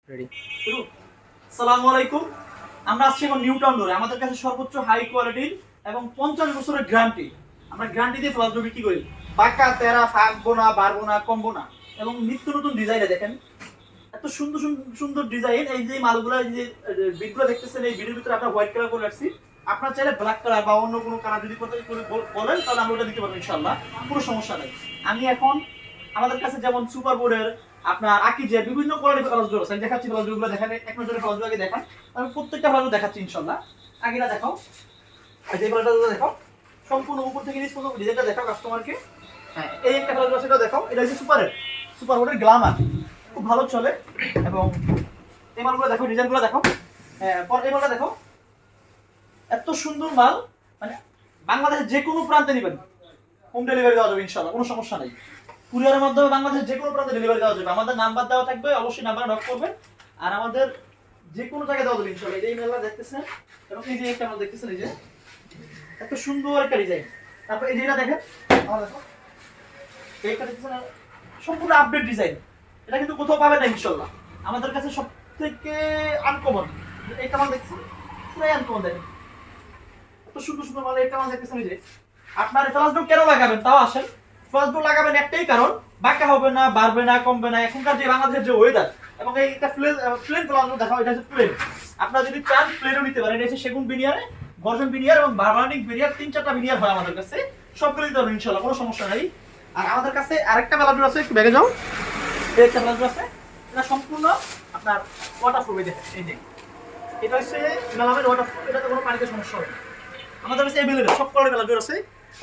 Ready. আসসালামু আলাইকুম। আমরা আসছি এখন নিউ টাউন রোডে। আমাদের কাছে সর্বোচ্চ হাই কোয়ালিটির এবং 50 বছরের গ্যারান্টি। আমরা গ্যারান্টি দিয়ে ফ্লাস বিক্রি করি। বাঁকা তেরা ফাঁকবো না, বাড়বো না, কমবো না। এবং নিত্য নতুন ডিজাইনে দেখেন এত সুন্দর সুন্দর ডিজাইন। এই যে মালগুলো, এই যে বিটগুলো দেখতেছেন, এই বিটের ভিতরে আমরা হোয়াইট কালার করে রাখছি। আপনার চাইলে ব্ল্যাক কালার বা অন্য কোনো কালার যদি বলেন তাহলে আমরা ওটা দিতে পারবো ইনশাল্লাহ, কোনো সমস্যা নেই। আমি এখন আমাদের কাছে যেমন সুপার বোর্ডের, আপনার আকিজের বিভিন্ন কোয়ালিটির ফ্লাসডোর আছে। আমি দেখাচ্ছি ফ্লাসডোরগুলো, দেখেন এক নজরে ফ্লাসডোর আগে দেখান। আমি প্রত্যেকটা ফ্লাসডোর দেখাচ্ছি ইনশাল্লাহ। আগেটা দেখাও, আর যে ফ্লাসডোরটা দেখাও, সম্পূর্ণ উপর থেকে নিচ পর্যন্ত ডিজাইনটা দেখাও কাস্টমারকে। হ্যাঁ, এই একটা ফ্লাসডোর সেটা দেখাও। এটা হচ্ছে সুপার বোর্ডের গ্লামার, খুব ভালো চলে। এবং এই মালগুলো দেখো, ডিজাইনগুলো দেখো। হ্যাঁ, পর এই মালটা দেখো, এত সুন্দর মাল। মানে বাংলাদেশের যে কোনো প্রান্তে নেবেন, হোম ডেলিভারি দেওয়া যাবে ইনশাআল্লাহ, কোনো সমস্যা নেই। কুরিয়ারের মাধ্যমে বাংলাদেশের যে কোনো প্রান্তে ডেলিভারি দেওয়া যাবে। আমাদের নাম্বার দেওয়া থাকবে, অবশ্যই নাম্বারে নক করবেন। আর আমাদের যে কোনো জায়গায় দেওয়া যাবে ইনশাআল্লাহ। এই মেলা দেখতেছেন এবং এই যে একটা মাল দেখতেছেন, এই যে এত সুন্দর একটা ডিজাইন। তারপর এই যেটা দেখেন, আমার দেখো এইটা দেখতেছেন, সম্পূর্ণ আপডেট ডিজাইন। এটা কিন্তু কোথাও পাবেন না ইনশাআল্লাহ। আমাদের কাছে সবথেকে আনকমন এইটা মাল দেখছেন, পুরাই আনকমন। দেখেন এত সুন্দর সুন্দর মাল। এইটা মাল দেখতেছেন, এই যে আপনার ফ্লাসডোর কেন লাগাবেন তাও আসেন। ফ্লাসডোর লাগাবেন একটাই কারণ, বাঁকা হবে না, বাড়বে না, কমবে না। এখনকার যে বাংলাদেশের যে ওয়েদার, এবং এইটা প্লেন ফ্লাসডোর দেখাও, এটা হচ্ছে প্লেন। আপনারা যদি চান প্লেনও নিতে পারেন। এটা হচ্ছে সেগুন বিনিয়ারে, গর্জন বিনিয়ার এবং বার্বানিক বিনিয়ার, 3-4টা বিনিয়ার হয় আমাদের কাছে। সবগুলো দিতে পারবেন ইনশাআল্লাহ, কোনো সমস্যা নাই। আর আমাদের কাছে আরেকটা ফ্লাসডোর আছে, একটু ব্যাগে যাও। এই একটা ফ্লাসডোর আছে, এটা সম্পূর্ণ আপনার ওয়াটারপ্রুফ। এই দেখেন, এই যে এটা হচ্ছে মেলামের ওয়াটারপ্রুফ, এটাতে কোনো পানিতে সমস্যা হবে না। আমাদের কাছে অ্যাভেলেবল সব কোয়ালিটি ফ্লাসডোর আছে।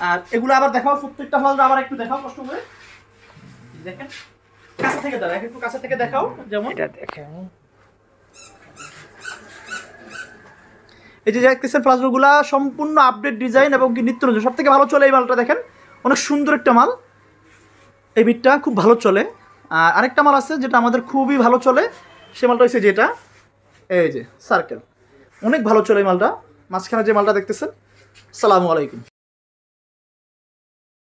আর এগুলো আবার দেখাও, প্রত্যেকটা ফ্লাসডোর আবার একটু দেখাও কষ্ট করে। দেখেন কাছে থেকে দাও, একটু কাছে থেকে দেখাও। যেমন এটা দেখেন, এই যে দেখতেছেন ফ্লাসডোরগুলো সম্পূর্ণ আপডেট ডিজাইন এবং কি নিত্য নতুন। সবথেকে ভালো চলে এই মালটা, দেখেন অনেক সুন্দর একটা মাল। এই বিটটা খুব ভালো চলে। আর আরেকটা মাল আছে যেটা আমাদের খুবই ভালো চলে, সে মালটা হচ্ছে যেটা এই যে সার্কেল, অনেক ভালো চলে এই মালটা। মাঝখানে যে মালটা দেখতেছেন। আসসালামু আলাইকুম।